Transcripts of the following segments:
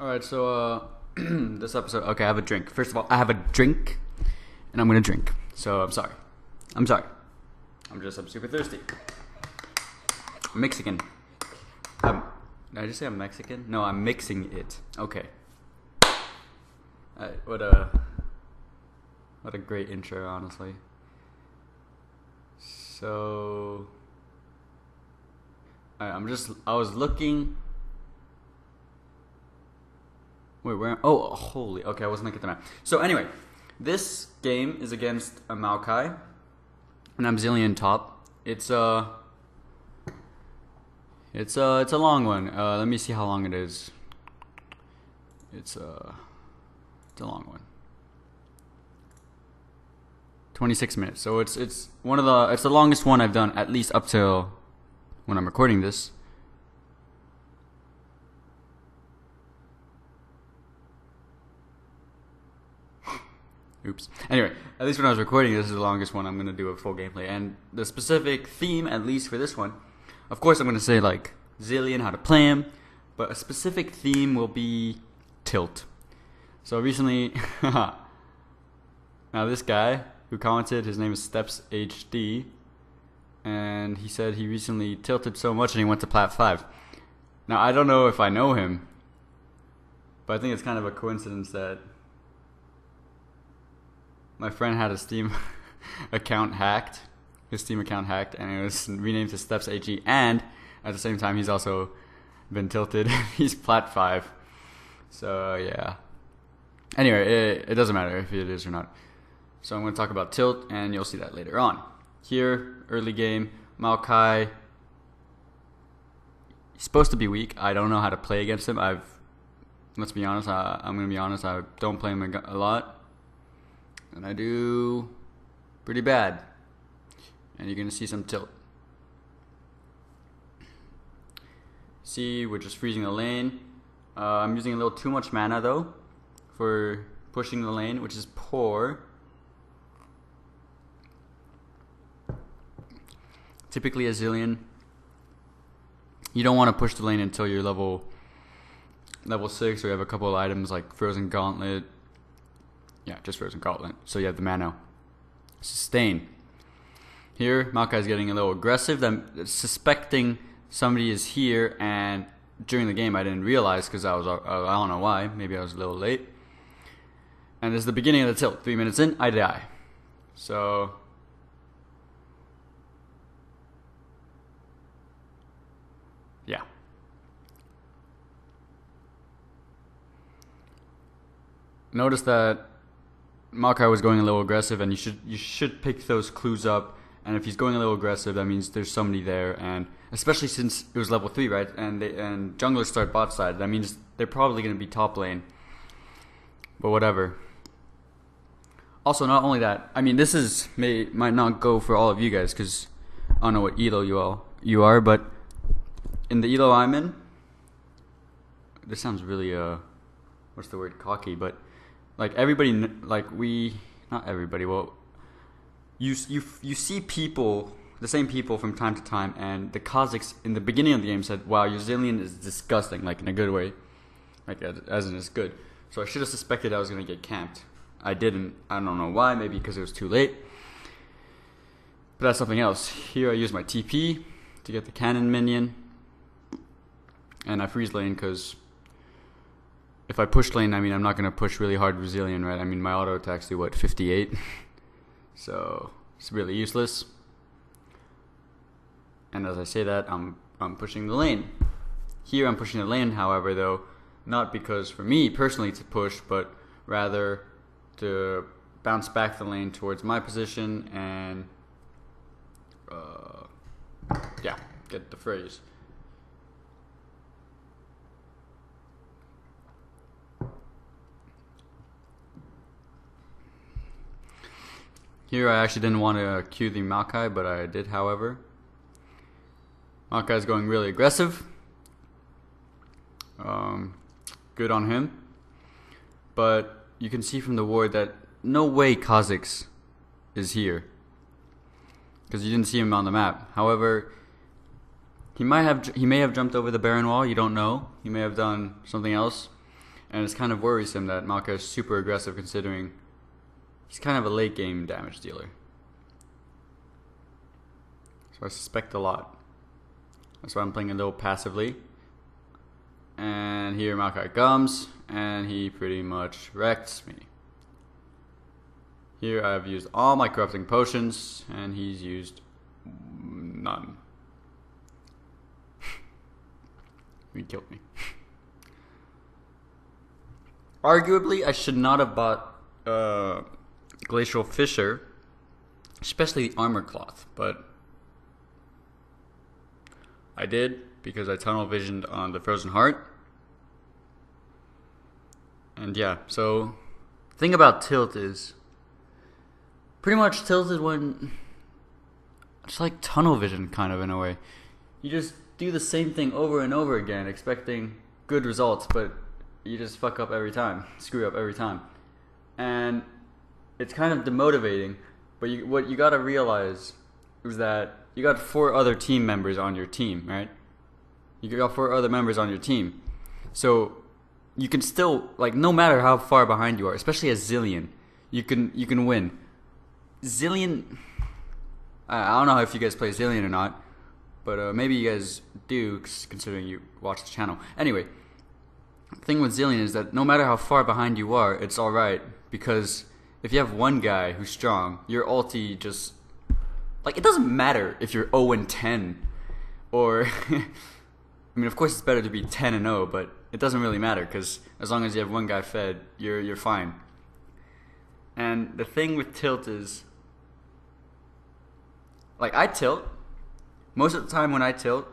Alright, so this episode, okay, I have a drink. First of all, I have a drink, and I'm gonna drink. So I'm sorry. I'm super thirsty. I'm Mexican. Did I just say I'm Mexican? No, I'm mixing it. Okay. Alright, what a great intro, honestly. So, I was looking. Wait, where? Oh, holy. Okay, I wasn't looking at the map. So anyway, this game is against a Maokai, and I'm Zilean top. It's a long one. Let me see how long it is. It's a long one. 26 minutes. So it's the longest one I've done, at least up till when I'm recording this. Oops. Anyway, at least when I was recording, this is the longest one I'm going to do a full gameplay. And the specific theme, at least for this one, of course I'm going to say like Zilean, how to play him, but a specific theme will be tilt. So recently, now this guy who commented, his name is Steps HD, and he said he recently tilted so much and he went to Plat 5. Now I don't know if I know him, but I think it's kind of a coincidence that my friend had a Steam account hacked, and it was renamed to Steps HE, and at the same time he's also been tilted. He's Plat 5. So yeah. Anyway, it doesn't matter if it is or not. So I'm going to talk about tilt, and you'll see that later on. Here, early game, Maokai. He's supposed to be weak. I don't know how to play against him. Let's be honest, I'm going to be honest, I don't play him a lot. And I do pretty bad. And you're going to see some tilt. See, we're just freezing the lane. I'm using a little too much mana though for pushing the lane, which is poor. Typically as Zilean, you don't want to push the lane until you're level 6, or you have a couple of items like Frozen Gauntlet. Yeah, just Frozen Gauntlet. So you have the mana. Sustain. Here, Maokai is getting a little aggressive. I'm suspecting somebody is here, and during the game I didn't realize because I don't know why. Maybe I was a little late. And this is the beginning of the tilt. 3 minutes in, I die. So yeah. Notice that Maokai was going a little aggressive, and you should pick those clues up. And if he's going a little aggressive, that means there's somebody there, and especially since it was level 3, right? And junglers start bot side. That means they're probably going to be top lane. But whatever. Also, not only that, I mean, this might not go for all of you guys because I don't know what elo you are, but in the elo I'm in, this sounds really what's the word, cocky, but like everybody, like not everybody, well, you see people, the same people from time to time, and the Kazakhs in the beginning of the game said, wow, your Zilean is disgusting, like in a good way, like as in it's good. So I should have suspected I was going to get camped. I didn't. I don't know why, maybe because it was too late. But that's something else. Here I use my TP to get the cannon minion, and I freeze lane because if I push lane, I mean, I'm not going to push really hard with Zilean, right? I mean, my auto attacks do, what, 58? So it's really useless. And as I say that, I'm pushing the lane. Here I'm pushing the lane, however, though, not because for me personally to push, but rather to bounce back the lane towards my position and, yeah, get the phrase. Here I actually didn't want to cue the Maokai, but I did, however. Maokai is going really aggressive. Good on him. But you can see from the ward that no way Kazakhs is here, because you didn't see him on the map. However, he may have jumped over the Baron wall. You don't know. He may have done something else. And it's kind of worrisome that Maokai is super aggressive considering he's kind of a late game damage dealer. So I suspect a lot. That's why I'm playing a little passively. And here Maokai comes, and he pretty much wrecks me. Here I've used all my corrupting potions, and he's used none. He killed me. Arguably, I should not have bought Glacial Fissure, especially the armor cloth, but I did because I tunnel visioned on the Frozen Heart. And yeah, so the thing about tilt is pretty much tilted when it's like tunnel vision kind of in a way. You just do the same thing over and over again expecting good results, but you just fuck up every time, screw up every time. And it's kind of demotivating, but what you gotta realize is that you got 4 other team members on your team, right? You got 4 other members on your team. So you can still, like, no matter how far behind you are, especially as Zilean, you can win. Zilean, I don't know if you guys play Zilean or not, but maybe you guys do, considering you watch the channel. Anyway, the thing with Zilean is that no matter how far behind you are, it's alright, because if you have one guy who's strong, your ulti just, like, it doesn't matter if you're 0-10, or, I mean, of course it's better to be 10-0, but it doesn't really matter, because as long as you have one guy fed, you're fine. And the thing with tilt is, like, I tilt. Most of the time when I tilt,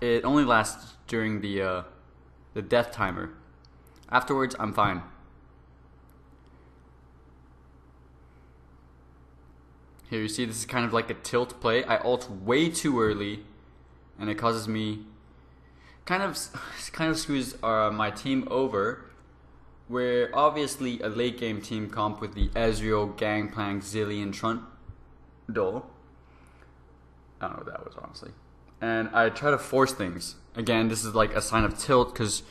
it only lasts during the death timer. Afterwards, I'm fine. Here you see this is kind of like a tilt play. I ult way too early, and it causes me kind of screws my team over. Where obviously a late game team comp with the Ezreal, Gangplank, Zilean, Trundle. I don't know what that was, honestly. And I try to force things. Again, this is like a sign of tilt because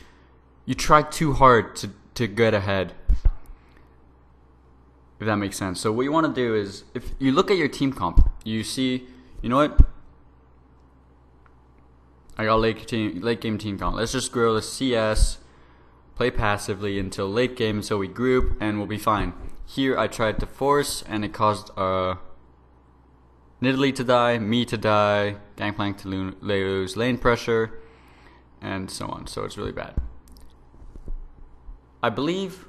you try too hard to get ahead. If that makes sense. So what you want to do is, if you look at your team comp, you see, you know what? I got late game team comp. Let's just grow the CS, play passively until late game, so we group, and we'll be fine. Here I tried to force, and it caused Nidalee to die, me to die, Gangplank to lose lane pressure, and so on. So it's really bad. I believe,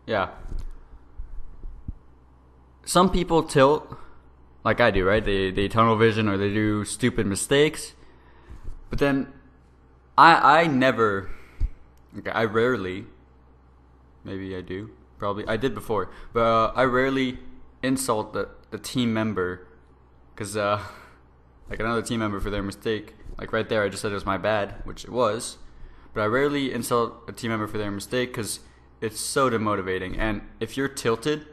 yeah. Some people tilt, like I do, right? They tunnel vision or they do stupid mistakes. But then, I never, okay, I rarely, maybe I do, probably, I did before, but I rarely insult the team member. Because, like another team member for their mistake, like right there I just said it was my bad, which it was. But I rarely insult a team member for their mistake because it's so demotivating. And if you're tilted,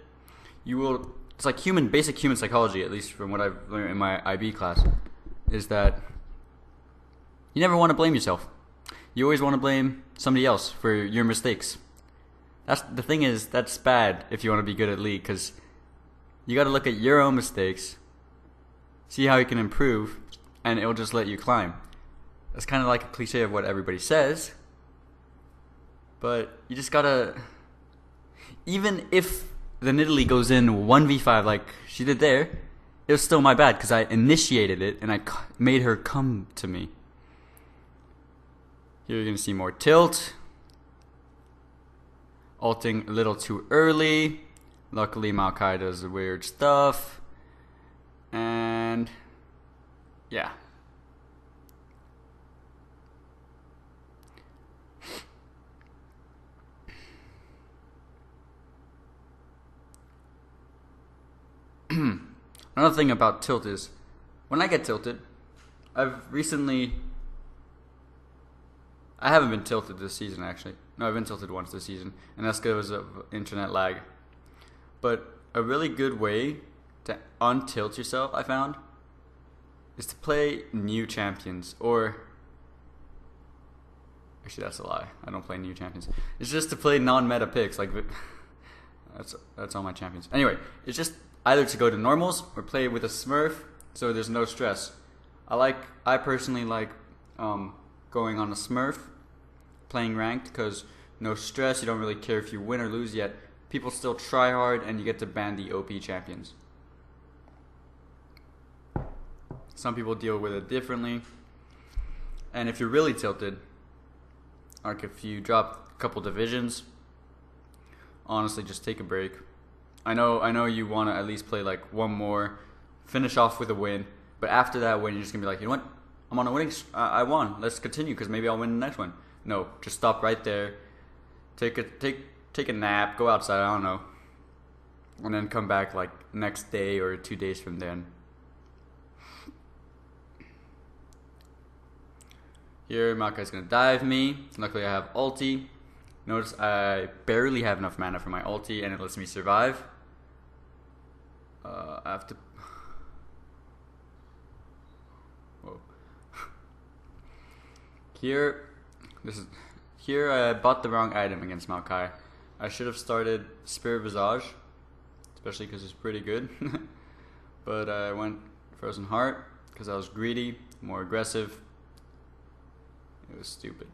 you will, it's like basic human psychology, at least from what I've learned in my IB class, is that you never want to blame yourself. You always want to blame somebody else for your mistakes. The thing is, that's bad if you want to be good at League, because you got to look at your own mistakes, see how you can improve, and it'll just let you climb. That's kind of like a cliche of what everybody says, but you just gotta, even if the Nidalee goes in 1v5 like she did there, it was still my bad because I initiated it and I made her come to me. Here you're gonna see more tilt. Ulting a little too early. Luckily Maokai does weird stuff. And yeah. Another thing about tilt is, when I get tilted, I haven't been tilted this season actually. No, I've been tilted once this season, and that's because of internet lag. But a really good way to untilt yourself, I found, is to play new champions, or Actually, that's a lie. I don't play new champions. It's just to play non-meta picks. Like that's all my champions. Anyway, it's just either to go to normals or play with a Smurf, so there's no stress. I personally like going on a Smurf, playing ranked, because no stress. You don't really care if you win or lose yet. People still try hard, and you get to ban the OP champions. Some people deal with it differently, and if you're really tilted, like if you drop a couple divisions, honestly, just take a break. I know you want to at least play like one more, finish off with a win, but after that win, you're just gonna be like, you know what? I'm on a winning. I won. Let's continue because maybe I'll win the next one. No, just stop right there. Take a nap. Go outside. I don't know, and then come back like next day or 2 days from then. Here, Maokai's gonna dive me. Luckily, I have ulti. Notice I barely have enough mana for my ulti, and it lets me survive. I have to. Whoa. Here I bought the wrong item against Maokai. I should have started Spirit Visage, especially because it's pretty good. But I went Frozen Heart because I was greedy, more aggressive. It was stupid.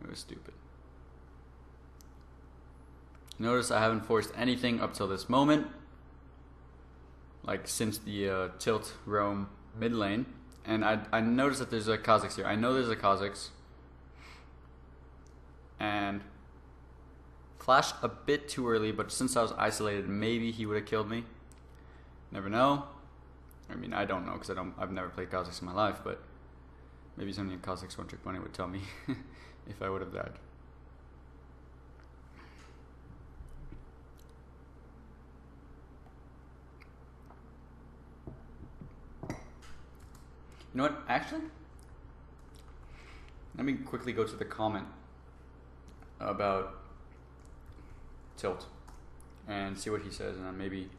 It was stupid. Notice I haven't forced anything up till this moment. Like since the tilt roam mid lane. And I noticed that there's a Kha'Zix here. I know there's a Kha'Zix. And flashed a bit too early, but since I was isolated, maybe he would have killed me. Never know. I mean, I don't know because I've never played Kha'Zix in my life, but maybe something in Kha'Zix One Trick Pony would tell me if I would have died. You know what? Actually, let me quickly go to the comment about tilt and see what he says, and then maybe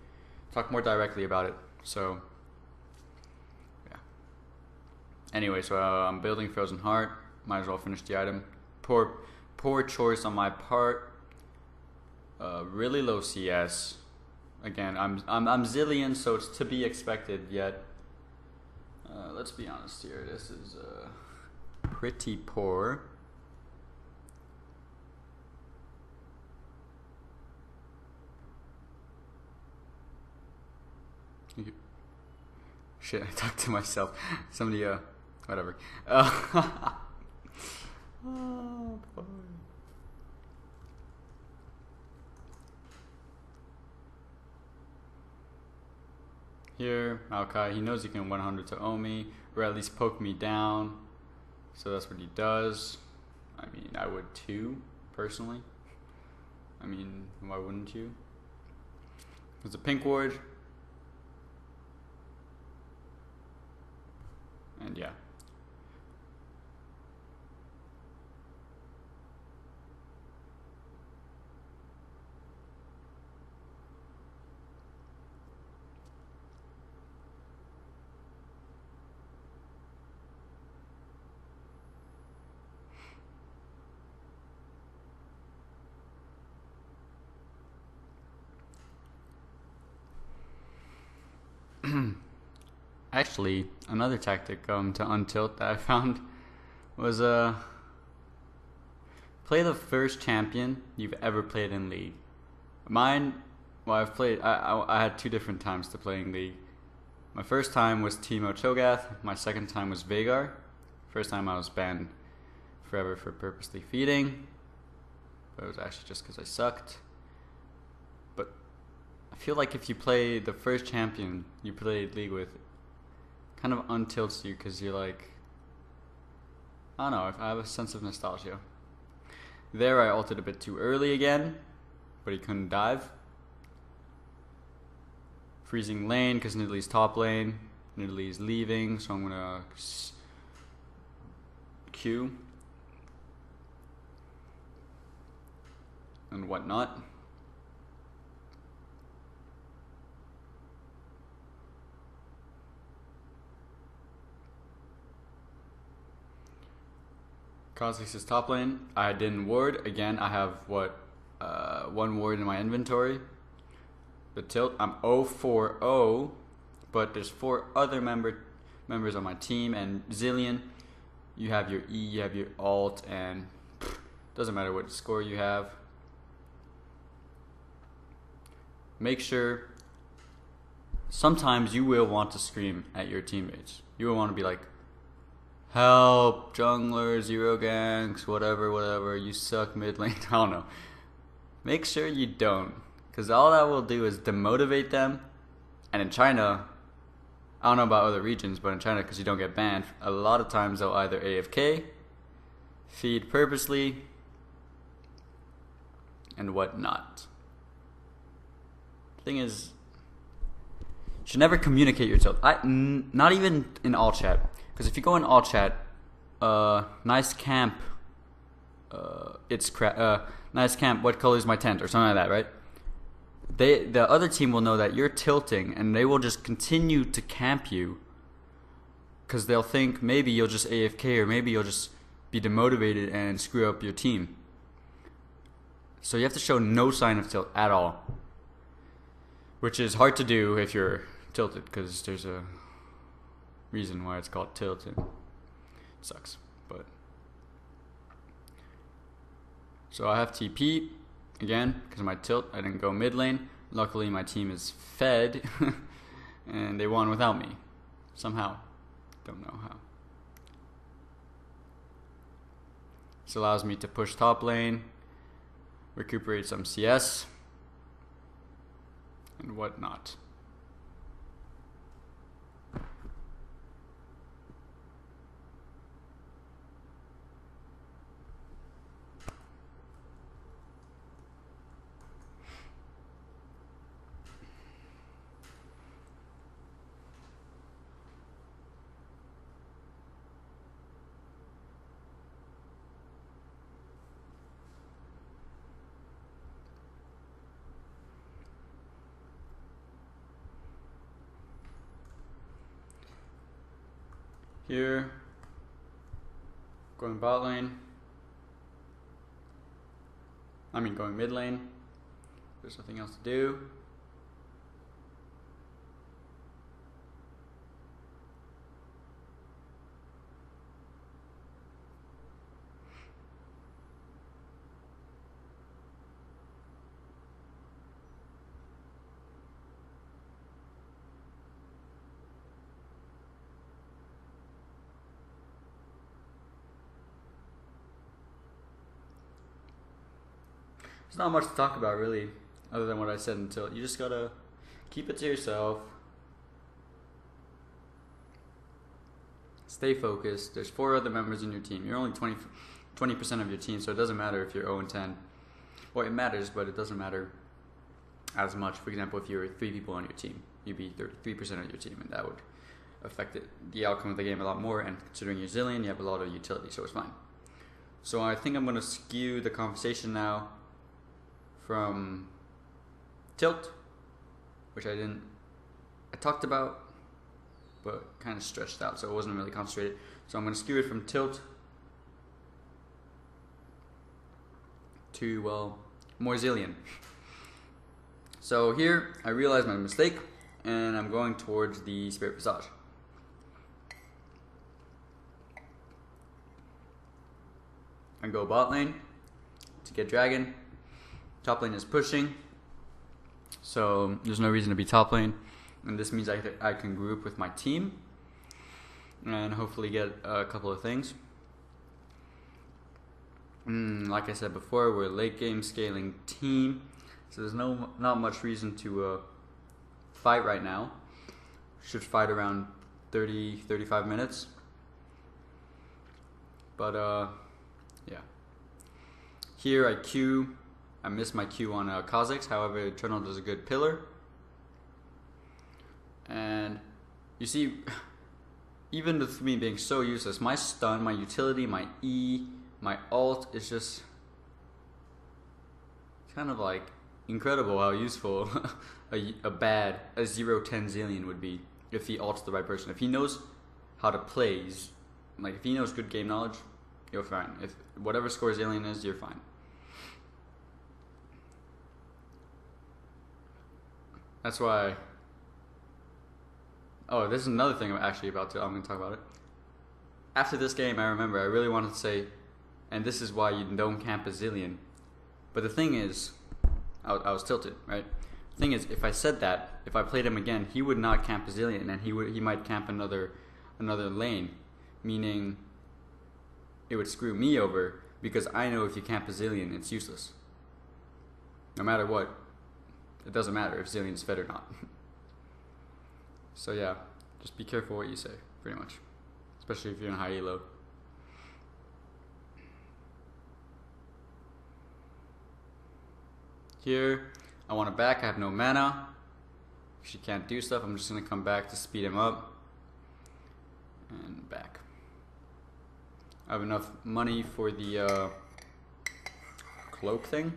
talk more directly about it. So, yeah. Anyway, so I'm building Frozen Heart. Might as well finish the item. Poor choice on my part. Really low CS. Again, I'm Zilean, so it's to be expected. Yet, let's be honest here. This is pretty poor. Shit, I talked to myself. Somebody, whatever. Oh, boy. Here, Maokai, he knows he can 100 to Omi, or at least poke me down. So that's what he does. I mean, I would too, personally. I mean, why wouldn't you? There's a pink ward. And yeah. Actually, another tactic to untilt that I found was play the first champion you've ever played in League. Mine, well, I had 2 different times to play in League. My first time was Teemo Cho'Gath. My second time was Veigar. First time I was banned forever for purposely feeding, but it was actually just because I sucked. But I feel like if you play the first champion you played League with, kind of untilts you because you're like, I don't know, I have a sense of nostalgia. There I ulted a bit too early again, but he couldn't dive. Freezing lane because Nidalee's top lane. Nidalee's leaving, so I'm gonna Q and whatnot. Kha'Zix's top lane. I didn't ward. Again, I have one ward in my inventory. The tilt. I'm 0-4-0, but there's 4 other members on my team, and Zilean, you have your E, you have your alt, and doesn't matter what score you have. Make sure. Sometimes you will want to scream at your teammates. You will want to be like, help, jungler, 0 ganks, whatever, you suck mid lane. I don't know. Make sure you don't, because all that will do is demotivate them. And in China, I don't know about other regions, but in China, because you don't get banned, a lot of times they'll either AFK, feed purposely, and whatnot. Thing is, you should never communicate your tilt. Not even in all chat. Because if you go in all chat, nice camp, nice camp, what color is my tent, or something like that, right? The other team will know that you're tilting, and they will just continue to camp you, because they'll think maybe you'll just AFK, or maybe you'll just be demotivated and screw up your team. So you have to show no sign of tilt at all, which is hard to do if you're tilted, because there's a reason why it's called tilt, and it sucks. But so I have TP again because of my tilt. I didn't go mid lane. Luckily my team is fed and they won without me somehow. Don't know how. This allows me to push top lane, recuperate some CS and whatnot. Here, going bot lane. Going mid lane. There's nothing else to do. There's not much to talk about really, other than what I said until. You just gotta keep it to yourself. Stay focused. There's 4 other members in your team. You're only 20% of your team, so it doesn't matter if you're 0-10. Well, it matters, but it doesn't matter as much. For example, if you were 3 people on your team, you'd be 33% of your team, and that would affect the outcome of the game a lot more. And considering you're Zilean, you have a lot of utility, so it's fine. So I think I'm gonna skew the conversation now from tilt, which I talked about, but kind of stretched out, so it wasn't really concentrated. So I'm going to skew it from tilt to, well, more Zilean. So here, I realized my mistake, and I'm going towards the Spirit Visage. I go bot lane to get dragon. Top lane is pushing, so there's no reason to be top lane, and this means I can group with my team and hopefully get a couple of things. Like I said before, we're a late game scaling team, so there's not much reason to fight right now. Should fight around 30-35 minutes, but yeah. Here I missed my Q on Kha'Zix, however Eternal does a good pillar. And you see, even with me being so useless, my stun, my utility, my E, my alt is just kind of like incredible how useful a 0-10 Zilean would be if he ults the right person. If he knows how to play, like if he knows good game knowledge, you're fine. If whatever score Zilean is, you're fine. That's why. Oh, this is another thing I'm actually I'm going to talk about it. After this game, I remember I really wanted to say, and this is why you don't camp a Zilean. But the thing is, I was tilted, right? The thing is, if I said that, if I played him again, he would not camp a Zilean, and he might camp another lane, meaning it would screw me over, because I know if you camp a Zilean, it's useless. No matter what, it doesn't matter if Zilean's fed or not. So yeah, just be careful what you say, pretty much. Especially if you're in high elo. Here, I want to back, I have no mana. She can't do stuff, I'm just going to come back to speed him up. And back. I have enough money for the cloak thing.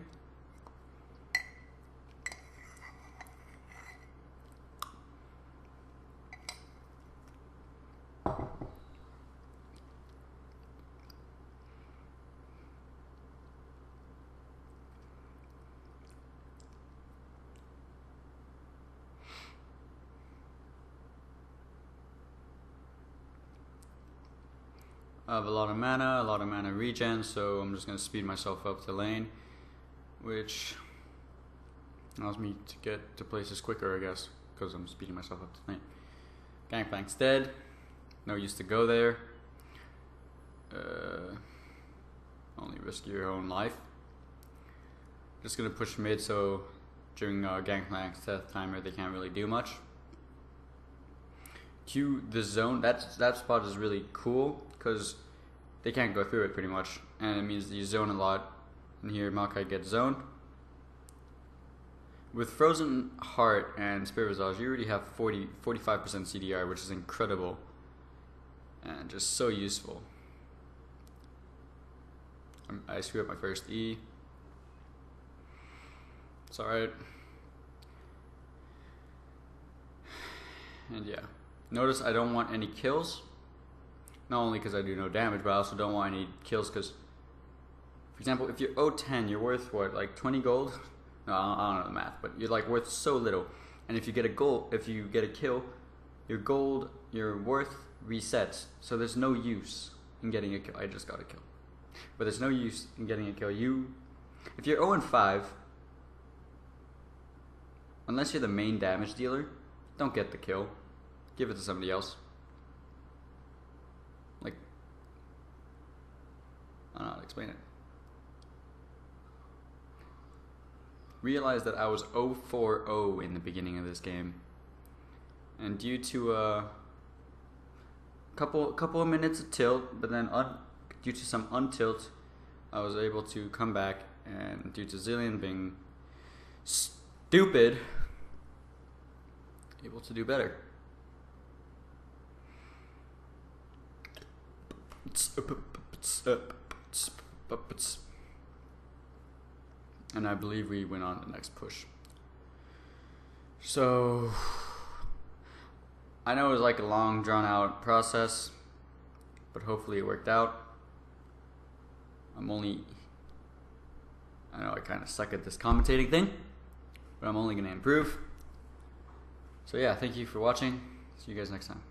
I have a lot of mana regen, so I'm just going to speed myself up to lane, which allows me to get to places quicker, I guess, because I'm speeding myself up to lane. Gangplank's dead, no use to go there. Only risk your own life. Just going to push mid, so during Gangplank's death timer they can't really do much. Q the zone, that spot is really cool because they can't go through it pretty much, and it means you zone a lot. And here Maokai gets zoned. With Frozen Heart and Spirit Visage, you already have 45% CDR, which is incredible and just so useful. I screwed up my first E. It's alright. And yeah. Notice I don't want any kills. Not only because I do no damage, but I also don't want any kills because, for example, if you're 010, you're worth what, like 20 gold? No, I don't know the math, but you're like worth so little. And if you get a kill, your worth resets. So there's no use in getting a kill. I just got a kill. But there's no use in getting a kill. If you're 0-5, unless you're the main damage dealer, don't get the kill. Give it to somebody else. Like, I don't know how to explain it. Realized that I was 0-4-0 in the beginning of this game, and due to a couple of minutes of tilt, but then due to some untilt, I was able to come back, and due to Zilean being stupid, able to do better. And I believe we went on to the next push. So I know it was like a long drawn out process, but hopefully it worked out. I know I kind of suck at this commentating thing, but I'm only going to improve. So yeah, thank you for watching. See you guys next time.